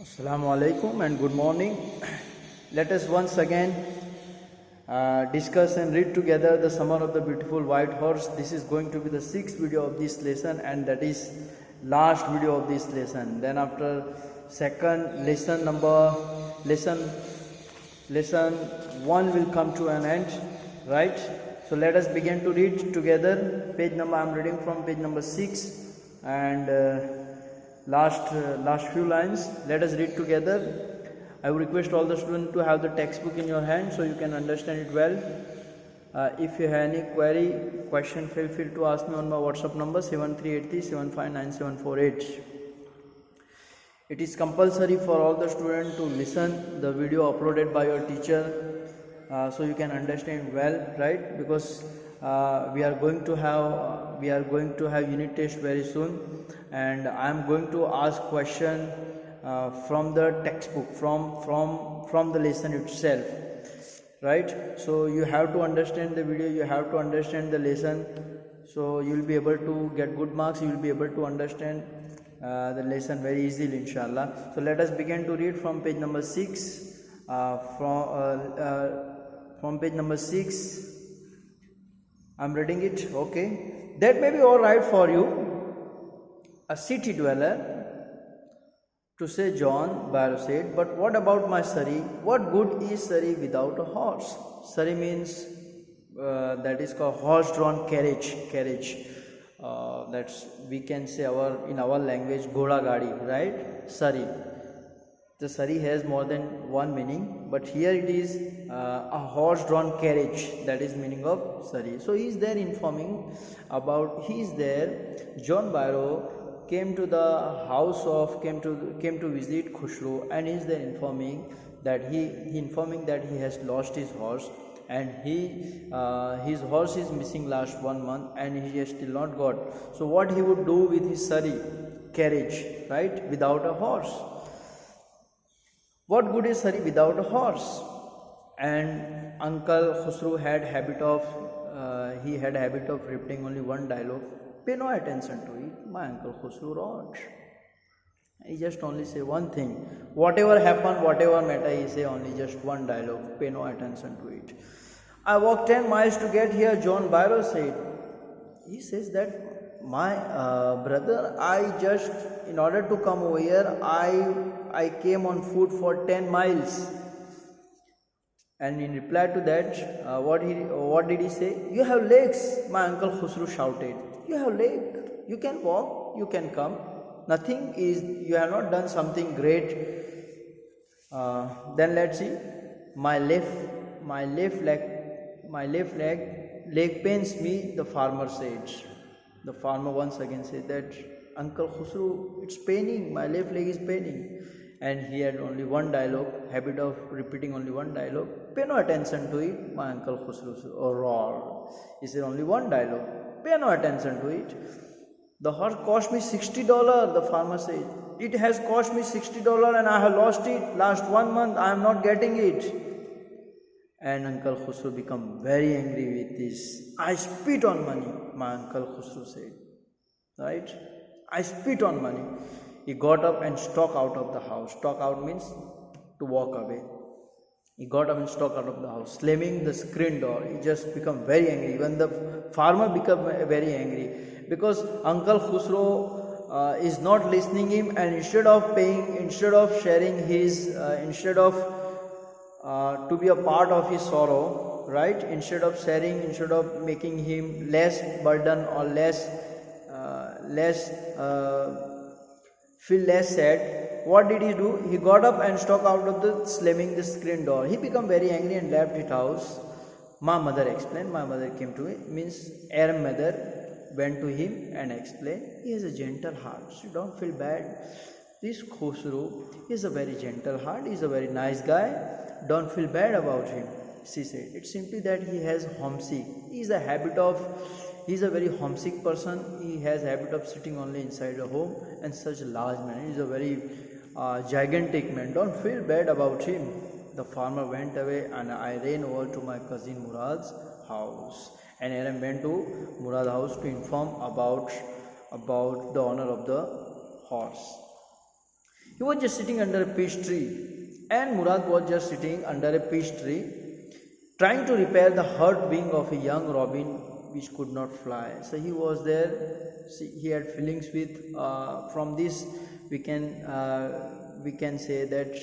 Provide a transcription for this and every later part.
Assalamu alaikum and good morning. Let us once again discuss and read together the Summer of the Beautiful White Horse. This is going to be the sixth video of this lesson, and that is last video of this lesson. Then after second lesson lesson 1 will come to an end, right? So let us begin to read together. Page number, I am reading from page number 6 and last few lines. Let us read together. I would request all the students to have the textbook in your hand so you can understand it well. If you have any question, feel free to ask me on my WhatsApp number 7383759748. It is compulsory for all the students to listen the video uploaded by your teacher so you can understand well, right? Because we are going to have unit test very soon, and I am going to ask question from the textbook, from the lesson itself, right? So you have to understand the video, you have to understand the lesson, so you will be able to get good marks. You will be able to understand the lesson very easily, inshallah. So let us begin to read from page number 6. From page number 6, I'm reading it. Okay. That may be all right for you, a city dweller, to say, John Barrow said, but what about my Surrey? What good is Surrey without a horse? Surrey means that is called horse-drawn carriage. That's, we can say in our language, ghoda gadi, right? Surrey. The Surrey has more than one meaning, but here it is a horse-drawn carriage. That is meaning of Surrey. So he is there informing about. John Barrow came to visit Khusro, and he is there informing that he has lost his horse, and his horse is missing last 1 month, and he has still not got. So what he would do with his Surrey carriage, right, without a horse? What good is Surrey without a horse? And Uncle Khusro had habit of repeating only one dialogue. Pay no attention to it. My Uncle Khusro wrote. He just only say one thing. Whatever happen, whatever matter, he say only just one dialogue. Pay no attention to it. I walked 10 miles to get here, John Barrow said. He says that, my brother, in order to come over here, I came on foot for 10 miles. And in reply to that, what did he say? You have legs, my Uncle Khusro shouted. You have legs, you can walk, you can come. You have not done something great. Then let's see. My left leg pains me, the farmer said. The farmer once again said that, Uncle Khusro, it's paining, my left leg is paining. And he had only one dialogue, habit of repeating only one dialogue. Pay no attention to it, my Uncle Khusro roared. He said only one dialogue. Pay no attention to it. The horse cost me $60, the farmer said. It has cost me $60 and I have lost it. Last 1 month I am not getting it. And Uncle Khusro became very angry with this. I spit on money, my Uncle Khusro said. Right? I spit on money. He got up and stalked out of the house. Stalk out means to walk away. He got up and stalked out of the house, slamming the screen door. He just became very angry. Even the farmer became very angry, because Uncle Khusro is not listening him, and instead of sharing his, to be a part of his sorrow, right? Instead of sharing, instead of making him less burden or feel less sad, what did he do? He got up and stalked out of slamming the screen door. He became very angry and left his house. My mother explained. My mother came to him, means Aaron's mother went to him and explained. He has a gentle heart, so don't feel bad. This Khusro is a very gentle heart. He is a very nice guy. Don't feel bad about him, she said. It's simply that he has homesick. He is a very homesick person. He has habit of sitting only inside a home, and such a large man. He is a very gigantic man. Don't feel bad about him. The farmer went away, and I ran over to my cousin Murad's house. And Aaron went to Murad's house to inform about the owner of the horse. He was just sitting under a peach tree, and Murad was just sitting under a peach tree, trying to repair the hurt wing of a young robin which could not fly. So he was there. See, he had feelings with. From this, we can say that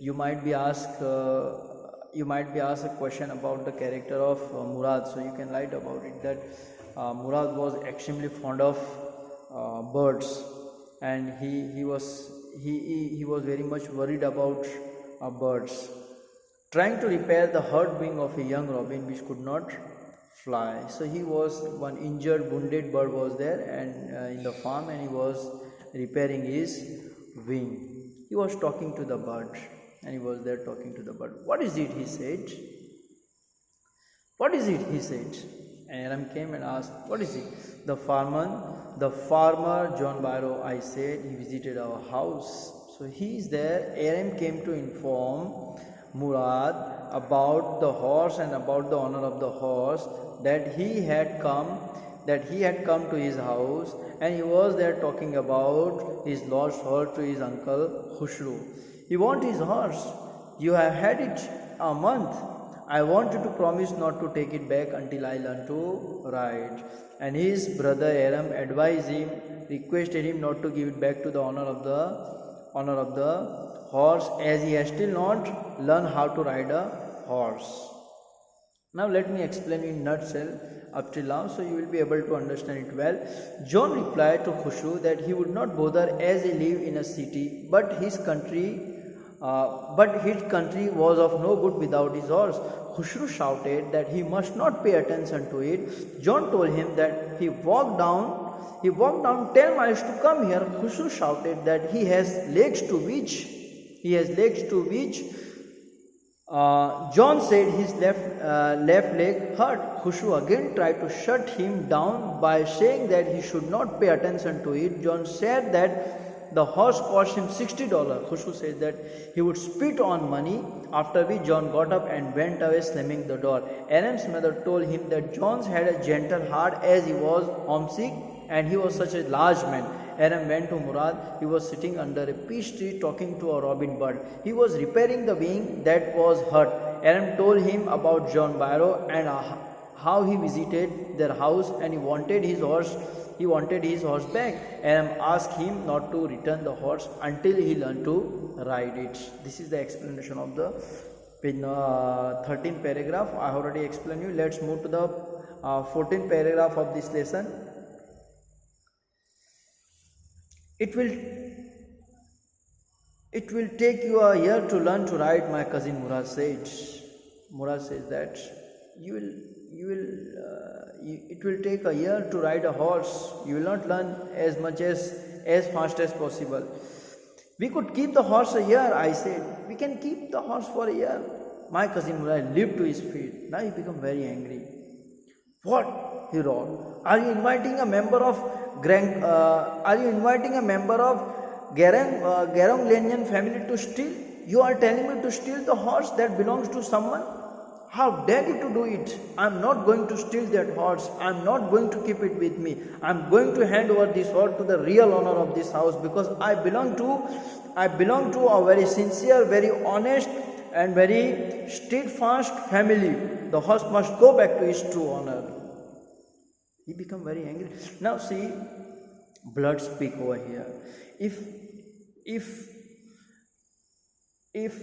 you might be asked a question about the character of Murad. So you can write about it that Murad was extremely fond of birds, and he was very much worried about birds, trying to repair the hurt wing of a young robin which could not fly. So he was one injured, wounded bird was there, and in the farm, and he was repairing his wing. He was talking to the bird, and he was there talking to the bird. What is it? He said. What is it? He said. And Aram came and asked, what is it? The farmer John Barrow, I said, he visited our house. So he is there. Aram came to inform Murad about the horse and about the owner of the horse, that he had come to his house, and he was there talking about his lost horse to his uncle Khushru. He wants his horse. You have had it a month. I want you to promise not to take it back until I learn to ride. And his brother Aram advised him, requested him not to give it back to the owner of the horse, as he has still not learned how to ride a horse. Now let me explain in a nutshell up till now, so you will be able to understand it well. John replied to Khushru that he would not bother, as he lived in a city, but his country was of no good without his horse. Khushru shouted that he must not pay attention to it. John told him that he walked down 10 miles to come here. Khushru shouted that he has legs to reach. John said his left leg hurt. Khushru again tried to shut him down by saying that he should not pay attention to it. John said that the horse cost him $60. Khushru said that he would spit on money, after which John got up and went away, slamming the door. Aram's mother told him that John had a gentle heart, as he was homesick and he was such a large man. Aram went to Murad. He was sitting under a peach tree talking to a robin bird. He was repairing the wing that was hurt. Aram told him about John Barrow and how he visited their house, and he wanted his horse back. Aram asked him not to return the horse until he learned to ride it. This is the explanation of the 13th paragraph. I have already explained you. Let's move to the 14th paragraph of this lesson. It will take you a year to learn to ride, my cousin Murad said. Murad says that it will take a year to ride a horse. You will not learn as fast as possible. We could keep the horse a year, I said. We can keep the horse for a year. My cousin Murad leaped to his feet. Now he became very angry. What? He roared. Are you inviting a member of Garong family to steal? You are telling me to steal the horse that belongs to someone? How dare you to do it? I am not going to steal that horse. I am not going to keep it with me. I am going to hand over this horse to the real owner of this house, because I belong to a very sincere, very honest and very steadfast family. The horse must go back to its true owner. He became very angry. Now see, blood speak over here. If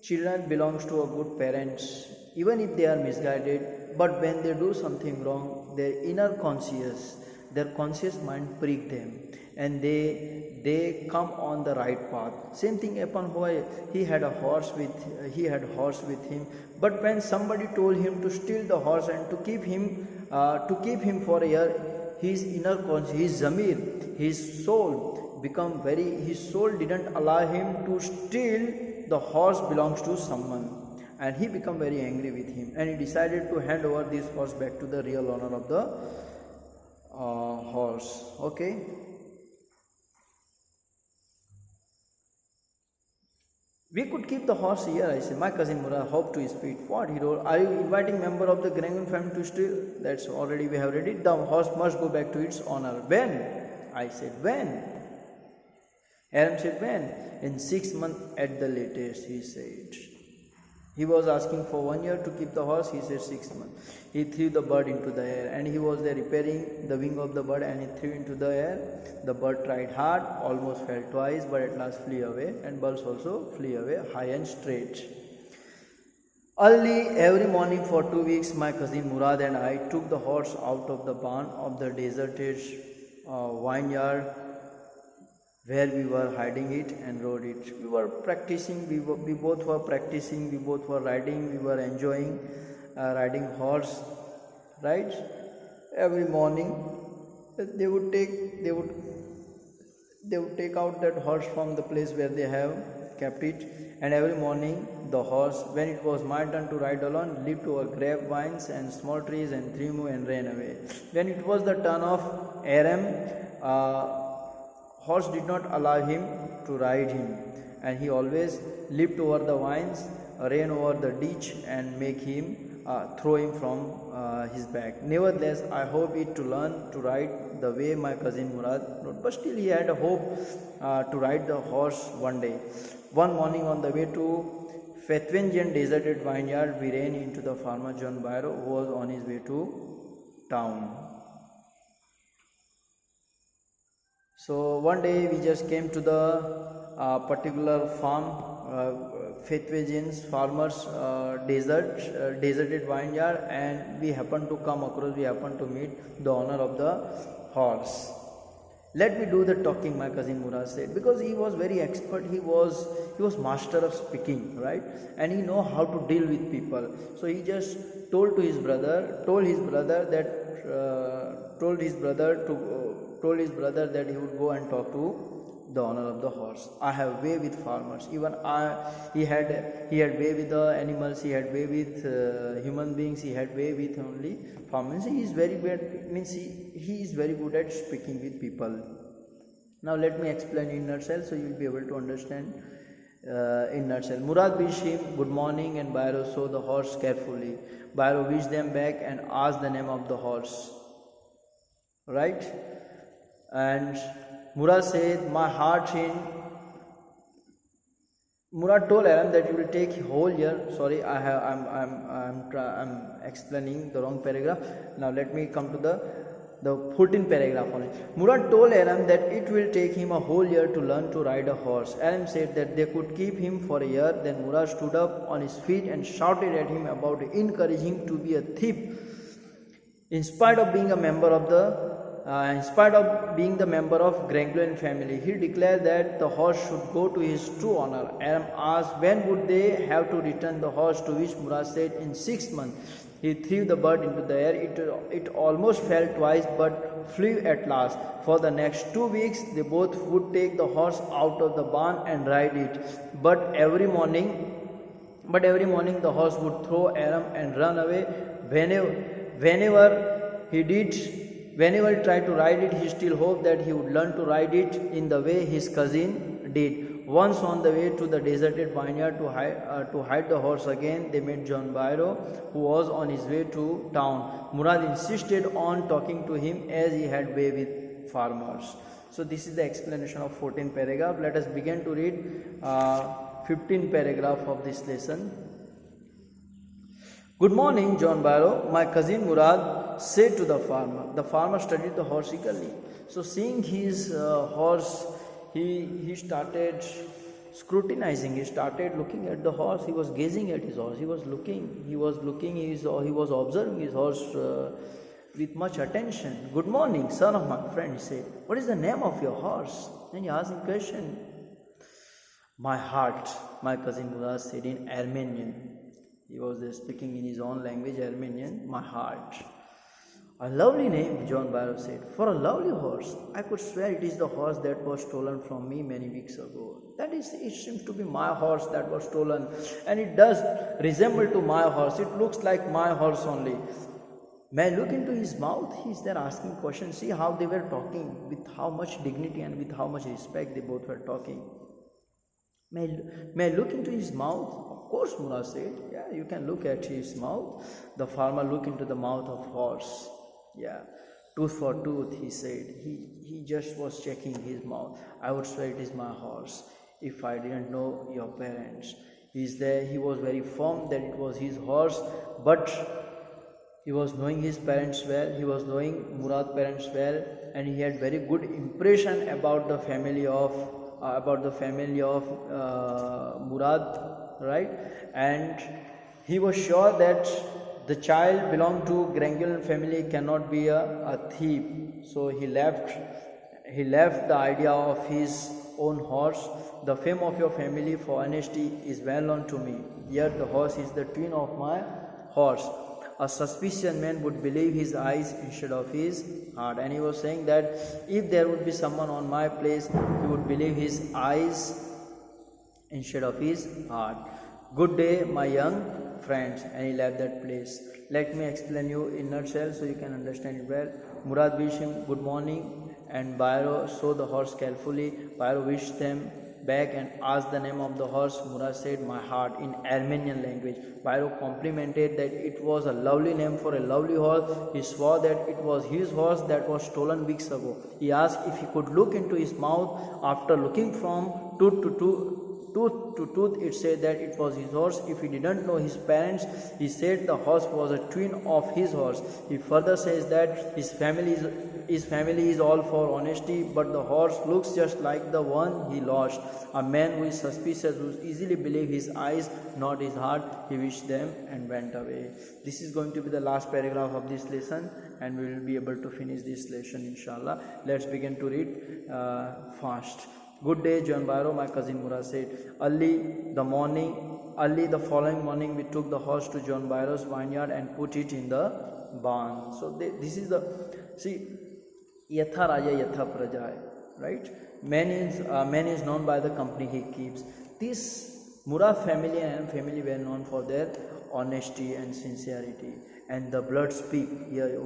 children belongs to a good parents, even if they are misguided, but when they do something wrong, their conscious mind prick them, and they come on the right path. Same thing upon boy. He had horse with him, but when somebody told him to steal the horse and to keep him for a year, his inner conscience, his zamir, his soul didn't allow him to steal the horse belongs to someone, and he became very angry with him, and he decided to hand over this horse back to the real owner of the horse. Okay. We could keep the horse here, I said. My cousin Murad hopped to his feet. What? He told, are you inviting member of the Grangun family to steal? That's already we have read it. The horse must go back to its owner. When? I said, when? Aram said, when? In 6 months at the latest, he said. He was asking for 1 year to keep the horse, he said 6 months. He threw the bird into the air, and he was there repairing the wing of the bird, and he threw into the air. The bird tried hard, almost fell twice, but at last flew away, and birds also flew away high and straight. Early every morning for 2 weeks, my cousin Murad and I took the horse out of the barn of the deserted vineyard where we were hiding it, and rode it. We were practicing, we both were practicing, we both were riding, we were enjoying riding horse, right? Every morning they would take out that horse from the place where they have kept it, and every morning the horse, when it was my turn to ride alone, leaped over grapevines and small trees and threw and ran away. When it was the turn of Aram, horse did not allow him to ride him, and he always leaped over the vines, ran over the ditch, and make him throw him from his back. Nevertheless, I hope it to learn to ride the way my cousin Murad rode. But still he had a hope to ride the horse one day. One morning on the way to Fethwengian deserted vineyard, we ran into the farmer John Byro, who was on his way to town. So one day we just came to the particular farm, Fethwengian's farmer's deserted vineyard, and we happened to meet the owner of the horse. Let me do the talking, my cousin Murad said, because he was very expert. He was master of speaking, right? And he know how to deal with people. So he just told his brother that he would go and talk to the owner of the horse. I have way with farmers. Even he had way with the animals. He had way with human beings. He had way with only farmers. He is very bad. Means he is very good at speaking with people. Now let me explain in nutshell, so you will be able to understand. In nutshell, Murad wished him good morning, and Byro saw the horse carefully. Byro wished them back and asked the name of the horse. Right? And Murad said, my heart in. Murad told Aram that you will take a whole year. Sorry, I'm explaining the wrong paragraph. Now let me come to the 14th paragraph only. Murad told Aram that it will take him a whole year to learn to ride a horse. Aram said that they could keep him for a year. Then Murad stood up on his feet and shouted at him about encouraging him to be a thief. In spite of being the member of Grangulian family, he declared that the horse should go to his true owner. Aram asked when would they have to return the horse, to which Murad said in 6 months. He threw the bird into the air. It almost fell twice but flew at last. For the next 2 weeks, they both would take the horse out of the barn and ride it. But every morning the horse would throw Aram and run away. Whenever he tried to ride it, he still hoped that he would learn to ride it in the way his cousin did. Once on the way to the deserted vineyard to hide the horse again, they met John Byro, who was on his way to town. Murad insisted on talking to him as he had way with farmers. So this is the explanation of 14th paragraph. Let us begin to read 15th paragraph of this lesson. Good morning, John Byro. My cousin Murad said to the farmer. The farmer studied the horse eagerly. So seeing his horse, he started scrutinizing. He started looking at the horse. He was gazing at his horse. He was observing his horse with much attention. Good morning, son of my friend, he said. What is the name of your horse? Then he asked him a question. My heart, my cousin Murad said in Armenian. He was speaking in his own language, Armenian. My heart. A lovely name, John Byro said. For a lovely horse, I could swear it is the horse that was stolen from me many weeks ago. That is, it seems to be my horse that was stolen, and it does resemble to my horse. It looks like my horse only. May I look into his mouth? He is there asking questions. See how they were talking, with how much dignity and with how much respect they both were talking. May I look into his mouth? Of course, Murad said. Yeah, you can look at his mouth. The farmer looked into the mouth of horse. Yeah. tooth for tooth, he said. He just was checking his mouth. I would swear it is my horse if I didn't know your parents. He's there. He was very firm that it was his horse, but he was knowing his parents well. He was knowing Murad's parents well, and he had very good impression about the family of Murad, right? And he was sure that the child belonged to Grangulan family cannot be a thief. So he left the idea of his own horse. The fame of your family for honesty is well known to me, yet the horse is the twin of my horse. A suspicious man would believe his eyes instead of his heart. And he was saying that if there would be someone on my place, he would believe his eyes instead of his heart. Good day, my young friends. And he left that place. Let me explain you in nutshell so you can understand it well. Murad wished him good morning, and Bairo saw the horse carefully. Bairo wished them back and asked the name of the horse. Murad said, my heart, in Armenian language. Bairo complimented that it was a lovely name for a lovely horse. He swore that it was his horse that was stolen weeks ago. He asked if he could look into his mouth. After looking from tooth to tooth, it said that it was his horse. If he didn't know his parents, he said the horse was a twin of his horse. He further says that his family is all for honesty, but the horse looks just like the one he lost. A man who is suspicious would easily believe his eyes, not his heart. He wished them and went away. This is going to be the last paragraph of this lesson, and we will be able to finish this lesson inshallah. Let's begin to read fast. Good day, John Bairo, my cousin Murad said. Early the following morning, we took the horse to John Bairo's vineyard and put it in the barn. So this is Yatha Raja Yatha Praja, right? Man is known by the company he keeps. This Murad family and family were known for their honesty and sincerity, and the blood speak here. They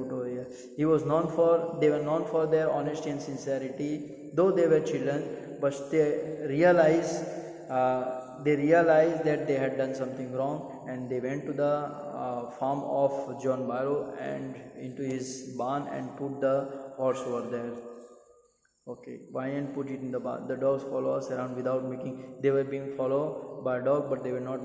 were known for their honesty and sincerity, though they were children. But they realized that they had done something wrong, and they went to the farm of John Bairo and into his barn and put the horse over there. Okay, why and put it in the barn? The dogs follow us around without making. They were being followed by a dog, but they were not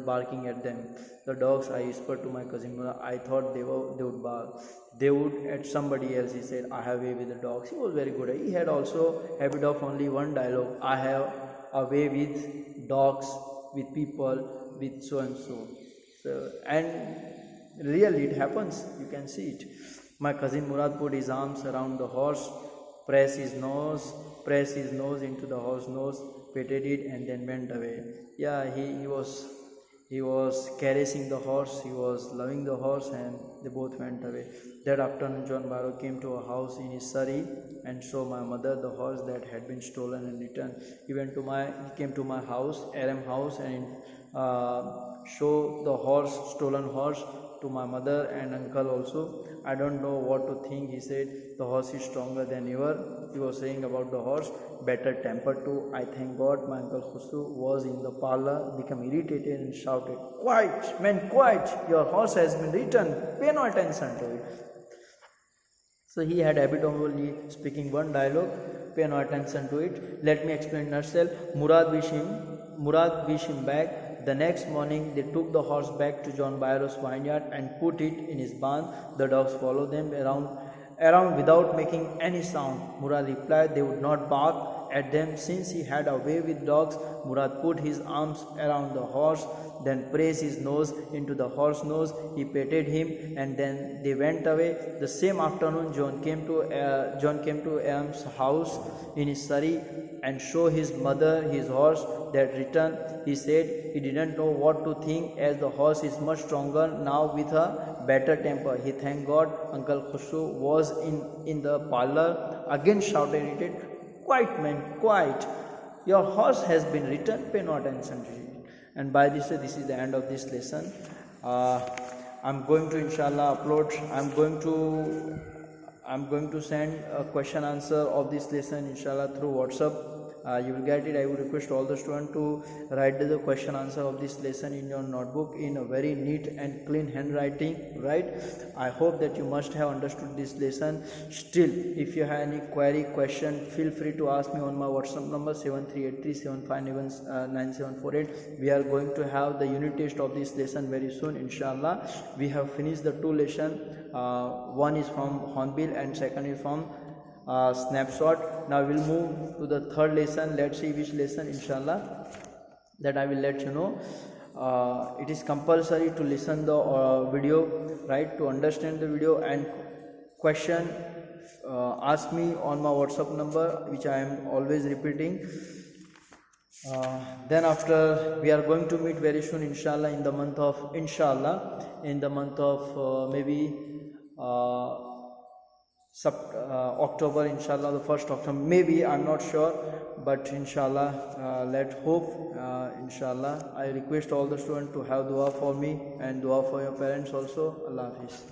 barking at them. The dogs, I whispered to my cousin Murad, I thought they would bark. They would at somebody else. He said, I have a way with the dogs. He was very good. He had also habit of only one dialogue. I have a way with dogs, with people, with so and so. So, and really it happens. You can see it. My cousin Murad put his arms around the horse, pressed his nose into the horse's nose, petted it, and then went away. Yeah, he was caressing the horse, he was loving the horse, and they both went away. That afternoon, John Bairo came to a house in his Surrey and showed my mother the horse that had been stolen and returned. He came to my house, Aram house, and showed the stolen horse to my mother and uncle also. I don't know what to think, he said. The horse is stronger than ever. He was saying about the horse, better tempered too. I thank God. My uncle Khusru was in the parlor, became irritated and shouted, quiet, man, quiet, your horse has been returned, pay no attention to it. So he had habit of only speaking one dialogue, pay no attention to it. Let me explain in nutshell. Murad wished him back. The next morning, they took the horse back to John Bairo's vineyard and put it in his barn. The dogs followed them around without making any sound. Murad replied they would not bark at them since he had a way with dogs. Murad put his arms around the horse, then pressed his nose into the horse's nose. He petted him, and then they went away. The same afternoon, John came to Aram's house in his Surrey and showed his mother his horse that returned. He said he didn't know what to think, as the horse is much stronger now with a better temper. He thanked God. Uncle Khusru was in the parlor, again shouted irritated, quiet man, quiet, your horse has been returned, pay no attention to it. And by this way, this is the end of this lesson. I'm going to inshallah upload, I'm going to send a question answer of this lesson inshallah through WhatsApp, you will get it. I would request all the students to write the question answer of this lesson in your notebook in a very neat and clean handwriting, right? I hope that you must have understood this lesson. Still, if you have any query, question, feel free to ask me on my WhatsApp number 7383759748. We are going to have the unit test of this lesson very soon, inshallah. We have finished the 2 lessons. One is from Hornbill and second is from snapshot. Now we'll move to the 3rd lesson. Let's see which lesson, inshallah, that I will let you know. It is compulsory to listen the video, right, to understand the video, and question ask me on my WhatsApp number, which I am always repeating. Then after, we are going to meet very soon, inshallah, in the month of maybe October, inshallah, the 1st October, maybe, I'm not sure, but inshallah, let's hope. Inshallah, I request all the students to have dua for me and dua for your parents also. Allah Hafiz.